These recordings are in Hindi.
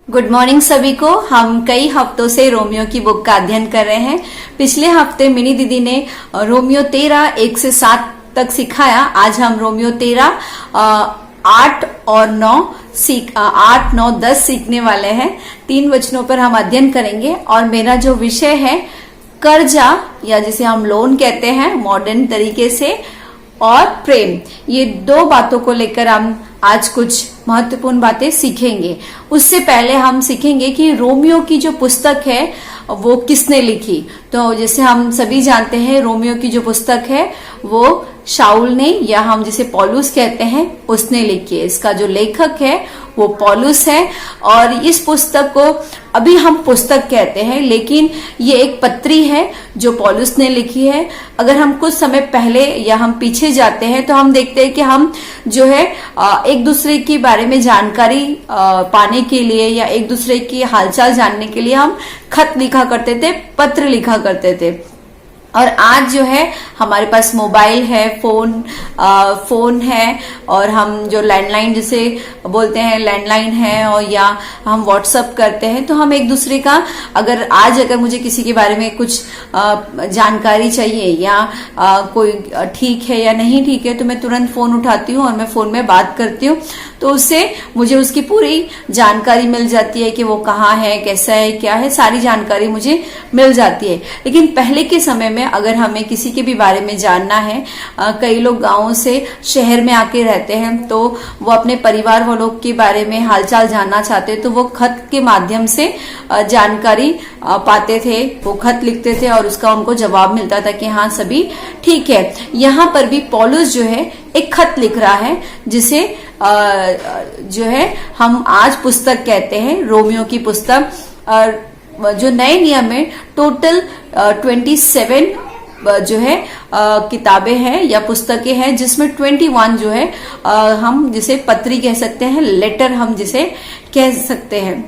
गुड मॉर्निंग सभी को। हम कई हफ्तों से रोमियो की बुक का अध्ययन कर रहे हैं। पिछले हफ्ते मिनी दीदी ने रोमियो 13 1 से 7 तक सिखाया। आज हम रोमियो 13 8 और 8 9 10 सीखने वाले हैं। 3 वचनों पर हम अध्ययन करेंगे और मेरा जो विषय है कर्जा या जिसे हम लोन कहते हैं मॉडर्न तरीके से, और प्रेम, ये 2 बातों को लेकर हम आज कुछ महत्वपूर्ण बातें सीखेंगे। उससे पहले हम सीखेंगे कि रोमियो की जो पुस्तक है वो किसने लिखी। तो जैसे हम सभी जानते हैं रोमियो की जो पुस्तक है वो शाऊल ने, या हम जिसे पौलुस कहते हैं, उसने लिखी है। इसका जो लेखक है वो पौलुस है और इस पुस्तक को अभी हम पुस्तक कहते हैं, लेकिन ये एक पत्री है जो पौलुस ने लिखी है। अगर हम कुछ समय पहले या हम पीछे जाते हैं तो हम देखते हैं कि हम जो है एक दूसरे के बारे में जानकारी पाने के लिए या एक दूसरे की हालचाल जानने के लिए हम खत लिखा करते थे, पत्र लिखा करते थे। और आज जो है हमारे पास मोबाइल है, फोन है, और हम जो लैंडलाइन जिसे बोलते हैं लैंडलाइन है, और या हम व्हाट्सएप करते हैं। तो हम एक दूसरे का अगर मुझे किसी के बारे में कुछ जानकारी चाहिए या कोई ठीक है या नहीं ठीक है तो मैं तुरंत फोन उठाती हूँ और मैं फोन में बात करती हूँ। तो उससे मुझे उसकी पूरी जानकारी मिल जाती है कि वो कहाँ है, कैसा है, क्या है, सारी जानकारी मुझे मिल जाती है। लेकिन पहले के समय में अगर हमें किसी के भी बारे में जानना है, कई लोग गांवों से शहर में आके रहते हैं तो वो अपने परिवार वालों के बारे में हालचाल जानना चाहते तो वो खत के माध्यम से जानकारी पाते थे। वो खत लिखते थे और उसका उनको जवाब मिलता था कि हाँ सभी ठीक है। यहाँ पर भी पौलुस जो है एक खत लिख रहा है जिसे जो है हम आज पुस्तक कहते हैं, रोमियो की पुस्तक। जो नए नियम में टोटल 27 जो है किताबें हैं या पुस्तकें हैं, जिसमें 21 जो है हम जिसे पत्री कह सकते हैं, लेटर हम जिसे कह सकते हैं।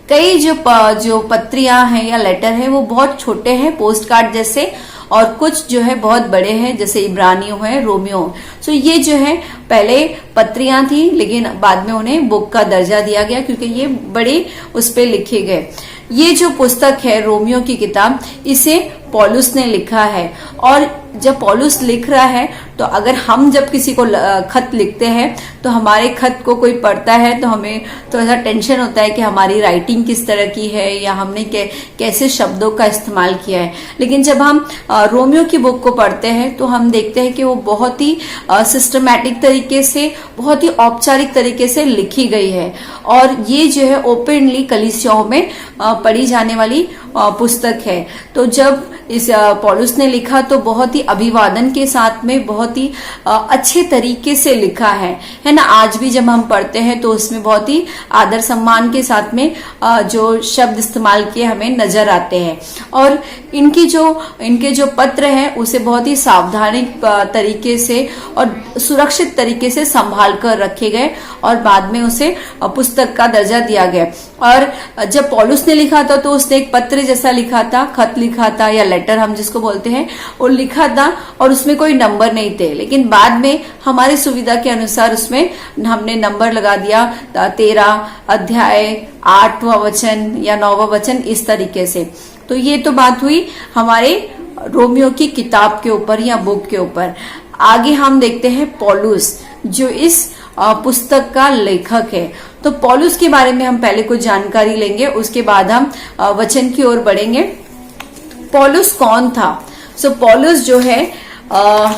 कई जो पत्रियां हैं या लेटर है वो बहुत छोटे हैं, पोस्ट कार्ड जैसे, और कुछ जो है बहुत बड़े हैं जैसे इब्रानियों है, रोमियो। सो ये जो है पहले पत्रियां थी लेकिन बाद में उन्हें बुक का दर्जा दिया गया क्योंकि ये बड़े उस पे लिखे गए। ये जो पुस्तक है रोमियो की किताब, इसे पौलुस ने लिखा है। और जब पौलुस लिख रहा है तो अगर हम जब किसी को खत लिखते हैं तो हमारे खत को कोई पढ़ता है तो हमें तो ऐसा टेंशन होता है कि हमारी राइटिंग किस तरह की है या हमने कैसे शब्दों का इस्तेमाल किया है। लेकिन जब हम रोमियो की बुक को पढ़ते हैं तो हम देखते हैं कि वो बहुत ही सिस्टमैटिक तरीके से, बहुत ही औपचारिक तरीके से लिखी गई है। और ये जो है ओपनली कलीसियाओं में पढ़ी जाने वाली पुस्तक है। तो जब इस पौलुस ने लिखा तो बहुत ही अभिवादन के साथ में बहुत ही अच्छे तरीके से लिखा है ना। आज भी जब हम पढ़ते हैं तो उसमें बहुत ही आदर सम्मान के साथ में जो शब्द इस्तेमाल किए हमें नजर आते हैं। और इनके जो पत्र हैं उसे बहुत ही सावधानी तरीके से और सुरक्षित तरीके से संभाल कर रखे गए और बाद में उसे पुस्तक का दर्जा दिया गया। और जब पौलुस ने लिखा था तो उसने एक पत्र जैसा लिखा था, खत लिखा था या लेटर हम जिसको बोलते हैं, वो लिखा था और उसमें कोई नंबर नहीं थे। लेकिन बाद में हमारी सुविधा के अनुसार उसमें हमने नंबर लगा दिया, 13 अध्याय 8वां वचन या 9वां वचन, इस तरीके से। तो ये तो बात हुई हमारे रोमियो की किताब के ऊपर या बुक के ऊपर। आगे हम देखते हैं पौलुस जो इस पुस्तक का लेखक है। तो पौलुस के बारे में हम पहले कुछ जानकारी लेंगे, उसके बाद हम वचन की ओर बढ़ेंगे। पौलुस कौन था? सो पौलुस जो है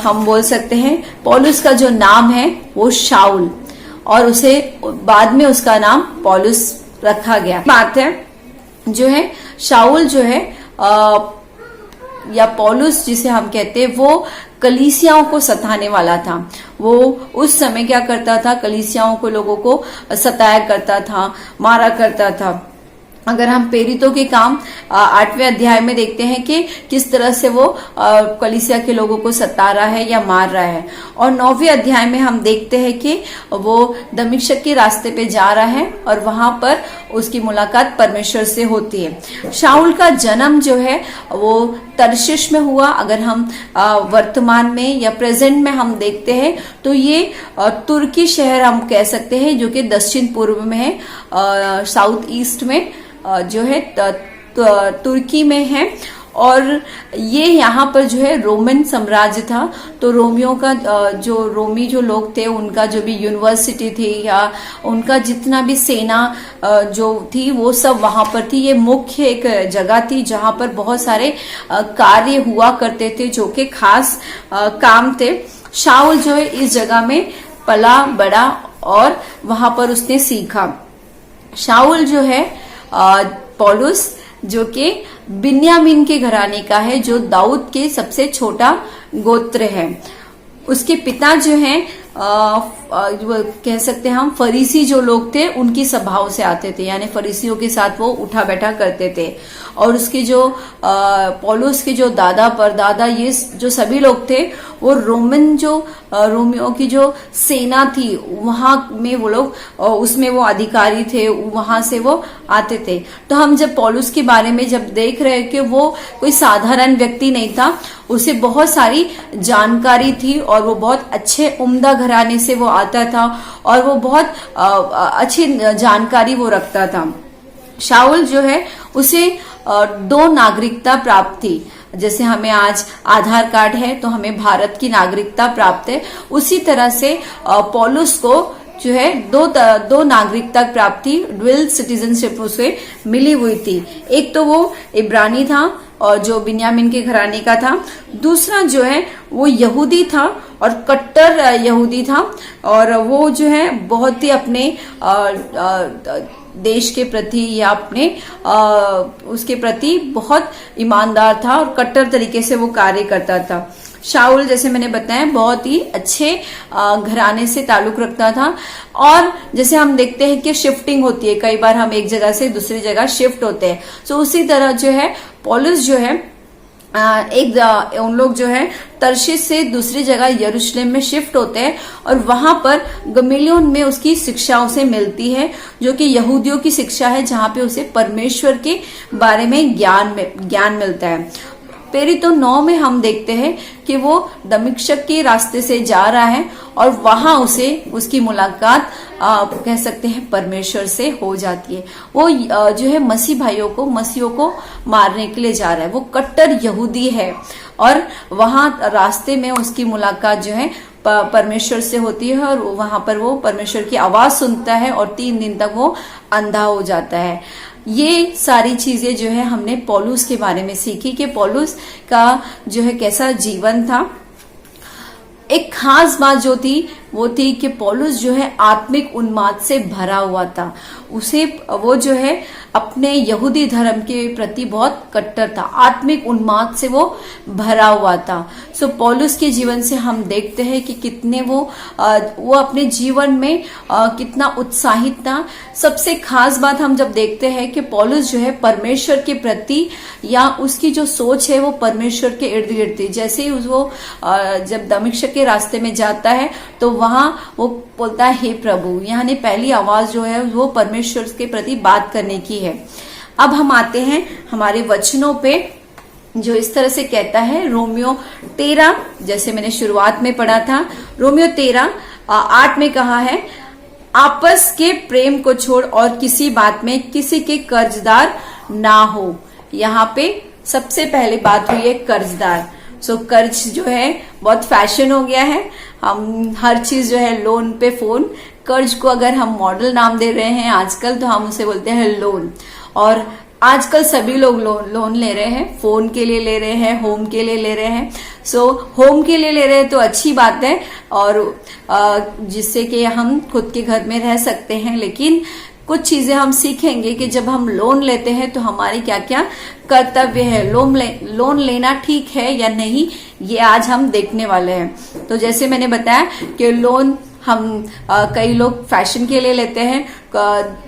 हम बोल सकते हैं पौलुस का जो नाम है वो शाऊल, और उसे बाद में उसका नाम पौलुस रखा गया। बात है जो है शाऊल जो है या पौलुस जिसे हम कहते हैं वो कलीसियाओं को सताने वाला था। वो उस समय क्या करता था, कलीसियाओं को, लोगों को सताया करता था, मारा करता था। अगर हम प्रेरितों के काम 8वें अध्याय में देखते हैं कि किस तरह से वो कलीसिया के लोगों को सता रहा है या मार रहा है। और 9वें अध्याय में हम देखते हैं कि वो दमिश्क के रास्ते पे जा रहा है और वहां पर उसकी मुलाकात परमेश्वर से होती है। शाऊल का जन्म जो है वो तर्शिश में हुआ। अगर हम वर्तमान में या प्रेजेंट में हम देखते हैं तो ये तुर्की शहर हम कह सकते हैं, जो कि दक्षिण पूर्व में है, साउथ ईस्ट में जो है तुर्की में है। और ये यहाँ पर जो है रोमन साम्राज्य था। तो रोमियो का रोमी जो लोग थे, उनका जो भी यूनिवर्सिटी थी या उनका जितना भी सेना जो थी वो सब वहां पर थी। ये मुख्य एक जगह थी जहां पर बहुत सारे कार्य हुआ करते थे जो कि खास काम थे। शाऊल जो है इस जगह में पला बड़ा और वहां पर उसने सीखा। शाऊल जो है पौलुस जो कि बिन्यामीन के घराने का है, जो दाऊद के सबसे छोटा गोत्र है। उसके पिता जो हैं कह सकते हैं हम फरीसी जो लोग थे उनकी सभाओं से आते थे, यानी फरीसियों के साथ वो उठा बैठा करते थे। और उसके जो पौलुस के जो दादा परदादा ये जो सभी लोग थे वो रोमियो की जो सेना थी वहां में वो लोग उसमें वो अधिकारी थे, वहां से वो आते थे। तो हम जब पौलुस के बारे में जब देख रहे हैं कि वो कोई साधारण व्यक्ति नहीं था, उसे बहुत सारी जानकारी थी और वो बहुत अच्छे उम्दा घराने से वो आता था और वो बहुत अच्छी जानकारी वो रखता था। शाऊल जो है उसे 2 नागरिकता प्राप्त थी। जैसे हमें आज आधार कार्ड है तो हमें भारत की नागरिकता प्राप्त है, उसी तरह से पौलुस को जो है दो नागरिकता प्राप्त थी, ड्यूअल सिटीजनशिप उसे मिली हुई थी। एक तो वो इब्रानी था और जो बिन्यामीन के घराने का था, दूसरा जो है वो यहूदी था और कट्टर यहूदी था। और वो जो है बहुत ही अपने देश के प्रति या अपने उसके प्रति बहुत ईमानदार था और कट्टर तरीके से वो कार्य करता था। शाऊल जैसे मैंने बताया बहुत ही अच्छे घराने से ताल्लुक रखता था। और जैसे हम देखते हैं कि शिफ्टिंग होती है, कई बार हम एक जगह से दूसरी जगह शिफ्ट होते हैं, तो उसी तरह जो है पौलुस जो है उन लोग जो है तर्शीश से दूसरी जगह यरूशलेम में शिफ्ट होते हैं और वहां पर गमलीएल में उसकी शिक्षा उसे मिलती है, जो कि यहूदियों की शिक्षा है, जहां पे उसे परमेश्वर के बारे में ज्ञान मिलता है। प्रेरित 9 में हम देखते हैं कि वो दमिश्क के रास्ते से जा रहा है और वहां उसकी मुलाकात कह सकते हैं परमेश्वर से हो जाती है। वो जो है मसीहियों को मारने के लिए जा रहा है, वो कट्टर यहूदी है और वहां रास्ते में उसकी मुलाकात जो है परमेश्वर से होती है और वहां पर वो परमेश्वर की आवाज सुनता है और 3 दिन तक वो अंधा हो जाता है। ये सारी चीजें जो है हमने पौलुस के बारे में सीखी कि पौलुस का जो है कैसा जीवन था। एक खास बात जो थी वो थी कि पौलुस जो है आत्मिक उन्माद से भरा हुआ था। वो जो है अपने यहूदी धर्म के प्रति बहुत कट्टर था, आत्मिक उन्माद से वो भरा हुआ था। सो पौलुस के जीवन से हम देखते हैं कि कितने वो अपने जीवन में कितना उत्साहित था। सबसे खास बात हम जब देखते हैं कि पौलुस जो है परमेश्वर के प्रति या उसकी जो सोच है वो परमेश्वर के इर्द गिर्द थी। जैसे ही वो जब दमिश्क के रास्ते में जाता है तो वहां वो बोलता है हे प्रभु, यानी पहली आवाज जो है वो परमेश्वर के प्रति बात करने की है। अब हम आते हैं हमारे वचनों पे जो इस तरह से कहता है। रोमियो 13 जैसे मैंने शुरुआत में पढ़ा था, रोमियो 13:8 में कहा है आपस के प्रेम को छोड़ और किसी बात में किसी के कर्जदार ना हो। यहाँ पे सबसे पहले बात हुई है कर्जदार। कर्ज जो है बहुत फैशन हो गया है, हम हर चीज जो है लोन पे फोन। कर्ज को अगर हम मॉडल नाम दे रहे हैं आजकल तो हम उसे बोलते हैं लोन। और आजकल सभी लोग लोन ले रहे हैं, फोन के लिए ले रहे हैं, होम के लिए ले रहे हैं। होम के लिए ले रहे हैं तो अच्छी बात है और जिससे कि हम खुद के घर में रह सकते हैं। लेकिन कुछ चीजें हम सीखेंगे कि जब हम लोन लेते हैं तो हमारी क्या क्या कर्तव्य है, लोन लेना ठीक है या नहीं, ये आज हम देखने वाले हैं। तो जैसे मैंने बताया कि लोन हम कई लोग फैशन के लिए लेते हैं।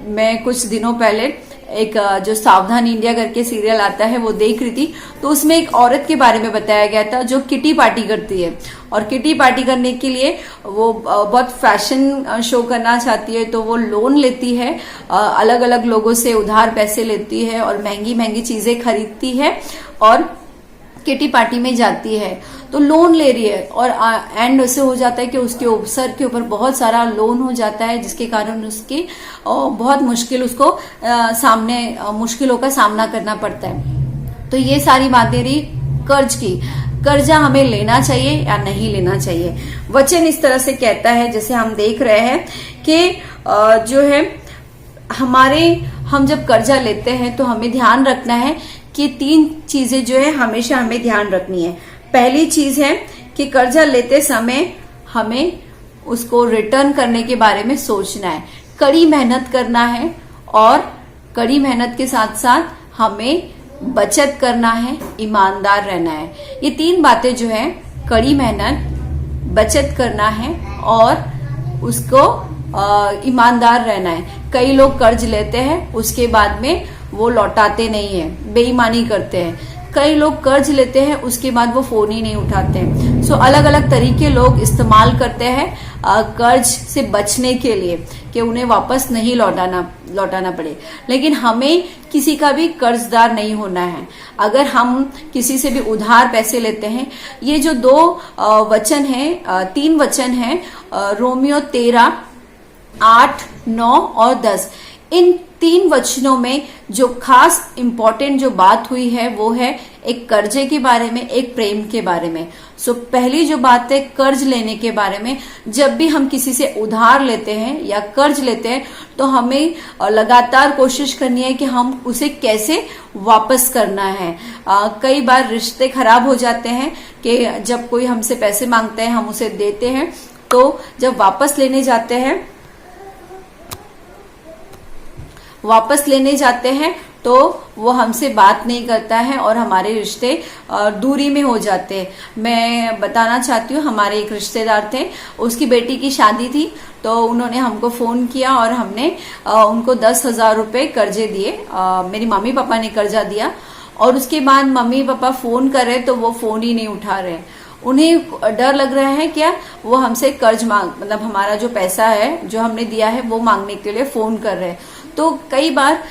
मैं कुछ दिनों पहले एक जो सावधान इंडिया करके सीरियल आता है वो देख रही थी, तो उसमें एक औरत के बारे में बताया गया था जो किटी पार्टी करती है और किटी पार्टी करने के लिए वो बहुत फैशन शो करना चाहती है, तो वो लोन लेती है, अलग अलग लोगों से उधार पैसे लेती है और महंगी महंगी चीजें खरीदती है और किटी पार्टी में जाती है तो लोन ले रही है और एंड ऐसे हो जाता है कि उसके सर के ऊपर बहुत सारा लोन हो जाता है, जिसके कारण उसकी बहुत मुश्किल उसको मुश्किलों का सामना करना पड़ता है। तो ये सारी बातें रही कर्ज की। कर्जा हमें लेना चाहिए या नहीं लेना चाहिए। वचन इस तरह से कहता है, जैसे हम देख रहे हैं कि जो है हम जब कर्जा लेते हैं तो हमें ध्यान रखना है कि 3 चीजें जो है हमेशा हमें ध्यान रखनी है। पहली चीज है कि कर्जा लेते समय हमें उसको रिटर्न करने के बारे में सोचना है, कड़ी मेहनत करना है और कड़ी मेहनत के साथ साथ हमें बचत करना है, ईमानदार रहना है। ये 3 बातें जो है, कड़ी मेहनत, बचत करना है और उसको ईमानदार रहना है। कई लोग कर्ज लेते हैं, उसके बाद में वो लौटाते नहीं है, बेईमानी करते हैं। कई लोग कर्ज लेते हैं, उसके बाद वो फोन ही नहीं उठाते हैं। सो अलग अलग तरीके लोग इस्तेमाल करते हैं कर्ज से बचने के लिए कि उन्हें वापस नहीं लौटाना पड़े। लेकिन हमें किसी का भी कर्जदार नहीं होना है। अगर हम किसी से भी उधार पैसे लेते हैं, ये जो 2 वचन है, 3 वचन है, रोमियो 13, 8, 9 और 10, इन 3 वचनों में जो खास इंपॉर्टेंट जो बात हुई है वो है एक कर्जे के बारे में, एक प्रेम के बारे में। सो पहली जो बात है कर्ज लेने के बारे में, जब भी हम किसी से उधार लेते हैं या कर्ज लेते हैं तो हमें लगातार कोशिश करनी है कि हम उसे कैसे वापस करना है। कई बार रिश्ते खराब हो जाते हैं कि जब कोई हमसे पैसे मांगते हैं हम उसे देते हैं, तो जब वापस लेने जाते हैं तो वो हमसे बात नहीं करता है और हमारे रिश्ते दूरी में हो जाते हैं। मैं बताना चाहती हूँ, हमारे एक रिश्तेदार थे, उसकी बेटी की शादी थी तो उन्होंने हमको फोन किया और हमने उनको 10,000 रुपए कर्जे दिए। मेरी मम्मी पापा ने कर्जा दिया और उसके बाद मम्मी पापा फोन कर रहे तो वो फोन ही नहीं उठा रहे। उन्हें डर लग रहा है क्या वो हमसे कर्ज मतलब हमारा जो पैसा है जो हमने दिया है वो मांगने के लिए फोन कर रहे हैं। तो कई बार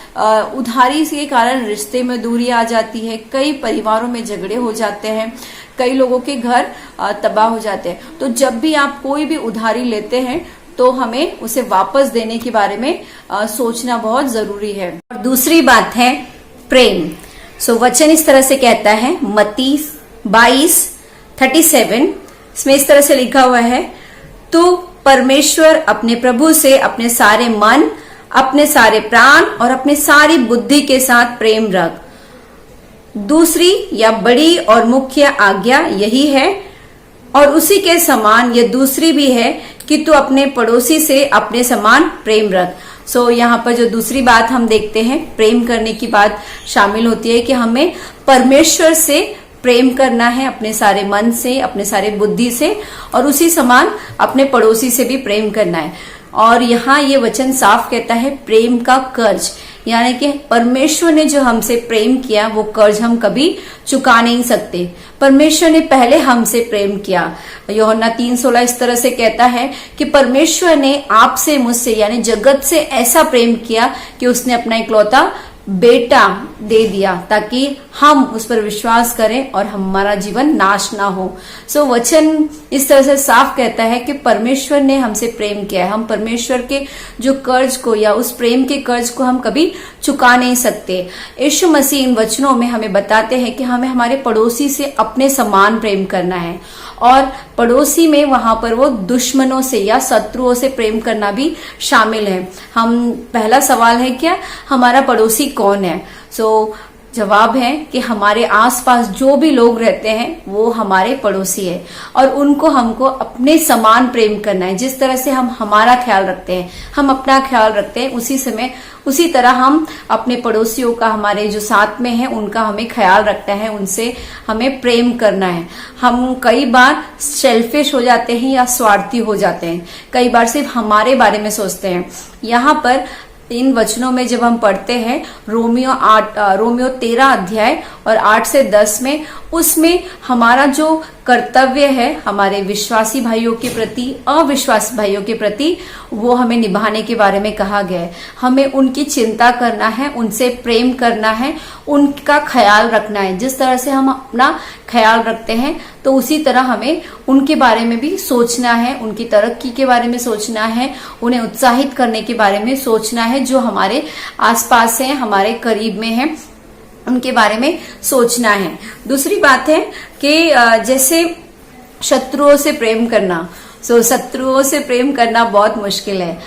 उधारी के कारण रिश्ते में दूरी आ जाती है, कई परिवारों में झगड़े हो जाते हैं, कई लोगों के घर तबाह हो जाते हैं। तो जब भी आप कोई भी उधारी लेते हैं तो हमें उसे वापस देने के बारे में सोचना बहुत जरूरी है। और दूसरी बात है प्रेम। सो वचन इस तरह से कहता है, मत्ती 22:37, इसमें इस तरह से लिखा हुआ है, तो परमेश्वर अपने प्रभु से अपने सारे मन, अपने सारे प्राण और अपने सारी बुद्धि के साथ प्रेम रख। दूसरी या बड़ी और मुख्य आज्ञा यही है और उसी के समान यह दूसरी भी है कि तू अपने पड़ोसी से अपने समान प्रेम रख। सो यहाँ पर जो दूसरी बात हम देखते हैं, प्रेम करने की बात शामिल होती है कि हमें परमेश्वर से प्रेम करना है, अपने सारे मन से, अपने सारे बुद्धि से, और उसी समान अपने पड़ोसी से भी प्रेम करना है। और यहाँ ये वचन साफ कहता है प्रेम का कर्ज, यानी कि परमेश्वर ने जो हमसे प्रेम किया वो कर्ज हम कभी चुका नहीं सकते। परमेश्वर ने पहले हमसे प्रेम किया। यूहन्ना 3:16 इस तरह से कहता है कि परमेश्वर ने आपसे, मुझसे यानी जगत से ऐसा प्रेम किया कि उसने अपना इकलौता बेटा दे दिया ताकि हम उस पर विश्वास करें और हमारा जीवन नाश ना हो। सो वचन इस तरह से साफ कहता है कि परमेश्वर ने हमसे प्रेम किया है। हम परमेश्वर के जो कर्ज को या उस प्रेम के कर्ज को हम कभी चुका नहीं सकते। यीशु मसीह इन वचनों में हमें बताते हैं कि हमें हमारे पड़ोसी से अपने समान प्रेम करना है, और पड़ोसी में वहां पर वो दुश्मनों से या शत्रुओं से प्रेम करना भी शामिल है। हम पहला सवाल है क्या हमारा पड़ोसी कौन है? सो जवाब है कि हमारे आसपास जो भी लोग रहते हैं वो हमारे पड़ोसी है और उनको हमको अपने समान प्रेम करना है। जिस तरह से हम हमारा ख्याल रखते हैं, हम अपना ख्याल रखते हैं, उसी तरह हम अपने पड़ोसियों का, हमारे जो साथ में है उनका हमें ख्याल रखना है, उनसे हमें प्रेम करना है। हम कई बार सेल्फिश हो जाते हैं या स्वार्थी हो जाते हैं, कई बार सिर्फ हमारे बारे में सोचते हैं। यहाँ पर इन वचनों में जब हम पढ़ते हैं रोमियो 13 अध्याय और 8 से 10 में, उसमें हमारा जो कर्तव्य है हमारे विश्वासी भाइयों के प्रति, अविश्वासी भाइयों के प्रति, वो हमें निभाने के बारे में कहा गया है। हमें उनकी चिंता करना है, उनसे प्रेम करना है, उनका ख्याल रखना है। जिस तरह से हम अपना ख्याल रखते हैं तो उसी तरह हमें उनके बारे में भी सोचना है, उनकी तरक्की के बारे में सोचना है, उन्हें उत्साहित करने के बारे में सोचना है। जो हमारे आसपास है, हमारे करीब में है, उनके बारे में सोचना है। दूसरी बात है कि जैसे शत्रुओं से प्रेम करना, शत्रुओं से प्रेम करना बहुत मुश्किल है।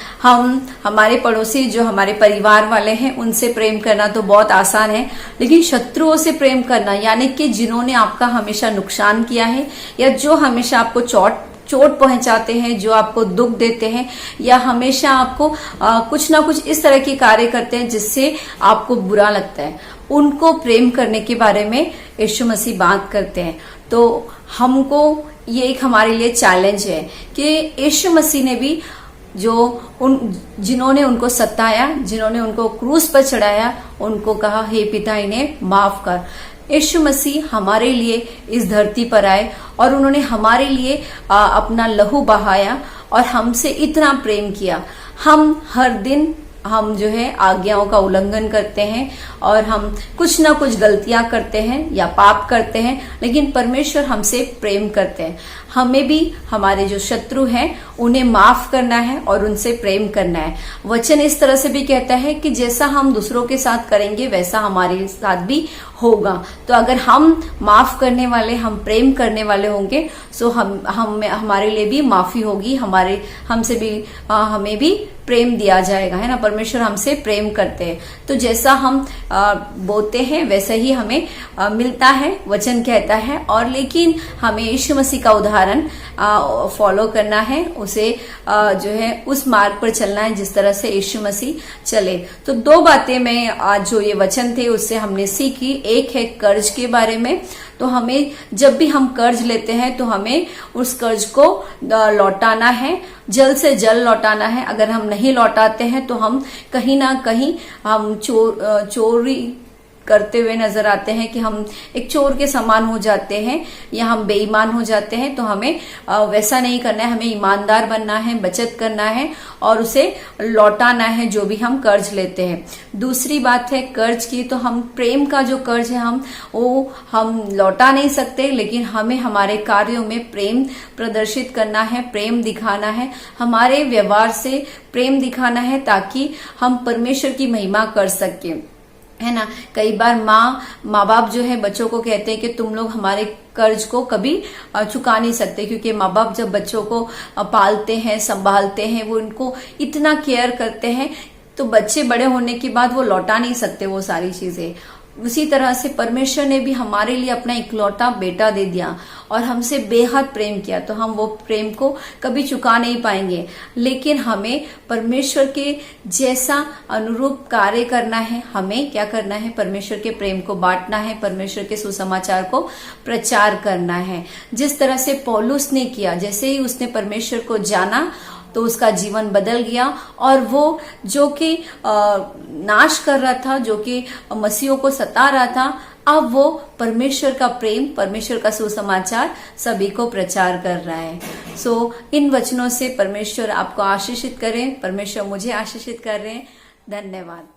हमारे पड़ोसी जो हमारे परिवार वाले हैं उनसे प्रेम करना तो बहुत आसान है, लेकिन शत्रुओं से प्रेम करना, यानी कि जिन्होंने आपका हमेशा नुकसान किया है या जो हमेशा आपको चोट पहुंचाते हैं, जो आपको दुख देते हैं या हमेशा आपको कुछ ना कुछ इस तरह के कार्य करते हैं जिससे आपको बुरा लगता है, उनको प्रेम करने के बारे में यीशु मसीह बात करते हैं। तो हमको ये एक हमारे लिए चैलेंज है कि यीशु मसीह ने भी जिन्होंने उनको सताया, जिन्होंने उनको क्रूस पर चढ़ाया, उनको कहा हे पिता इन्हें माफ कर। यीशु मसीह हमारे लिए इस धरती पर आए और उन्होंने हमारे लिए अपना लहू बहाया और हमसे इतना प्रेम किया। हम हर दिन जो है आज्ञाओं का उल्लंघन करते हैं और हम कुछ ना कुछ गलतियां करते हैं या पाप करते हैं, लेकिन परमेश्वर हमसे प्रेम करते हैं। हमें भी हमारे जो शत्रु हैं उन्हें माफ करना है और उनसे प्रेम करना है। वचन इस तरह से भी कहता है कि जैसा हम दूसरों के साथ करेंगे वैसा हमारे साथ भी होगा। तो अगर हम माफ करने वाले, हम प्रेम करने वाले होंगे तो हमारे लिए भी माफी होगी, हमें भी प्रेम दिया जाएगा, है ना। परमेश्वर हमसे प्रेम करते हैं, तो जैसा हम बोते हैं वैसा ही हमें मिलता है, वचन कहता है। और लेकिन हमें यीशु मसीह का उदाहरण फॉलो करना है, उसे जो है उस मार्ग पर चलना है जिस तरह से यीशु मसीह चले। तो दो बातें मैं आज जो ये वचन थे उससे हमने सीखी। एक है कर्ज के बारे में, तो हमें जब भी हम कर्ज लेते हैं तो हमें उस कर्ज को लौटाना है, जल्द से जल्द लौटाना है। अगर हम नहीं लौटाते हैं तो हम कहीं ना कहीं हम चोरी करते हुए नजर आते हैं, कि हम एक चोर के समान हो जाते हैं या हम बेईमान हो जाते हैं। तो हमें वैसा नहीं करना है, हमें ईमानदार बनना है, बचत करना है और उसे लौटाना है जो भी हम कर्ज लेते हैं। दूसरी बात है कर्ज की, तो हम प्रेम का जो कर्ज है हम लौटा नहीं सकते, लेकिन हमें हमारे कार्यों में प्रेम प्रदर्शित करना है, प्रेम दिखाना है, हमारे व्यवहार से प्रेम दिखाना है, ताकि हम परमेश्वर की महिमा कर सकें, है ना। कई बार माँ बाप जो है बच्चों को कहते हैं कि तुम लोग हमारे कर्ज को कभी चुका नहीं सकते, क्योंकि माँ बाप जब बच्चों को पालते हैं, संभालते हैं, वो उनको इतना केयर करते हैं, तो बच्चे बड़े होने के बाद वो लौटा नहीं सकते वो सारी चीजें। उसी तरह से परमेश्वर ने भी हमारे लिए अपना इकलौता बेटा दे दिया और हमसे बेहद प्रेम किया, तो हम वो प्रेम को कभी चुका नहीं पाएंगे। लेकिन हमें परमेश्वर के जैसा अनुरूप कार्य करना है, हमें क्या करना है, परमेश्वर के प्रेम को बांटना है, परमेश्वर के सुसमाचार को प्रचार करना है। जिस तरह से पौलुस ने किया, जैसे ही उसने परमेश्वर को जाना तो उसका जीवन बदल गया, और वो जो कि नाश कर रहा था, जो कि मसीहों को सता रहा था, अब वो परमेश्वर का प्रेम, परमेश्वर का सुसमाचार सभी को प्रचार कर रहा है। इन वचनों से परमेश्वर आपको आशीषित करें, परमेश्वर मुझे आशीषित कर रहे हैं। धन्यवाद।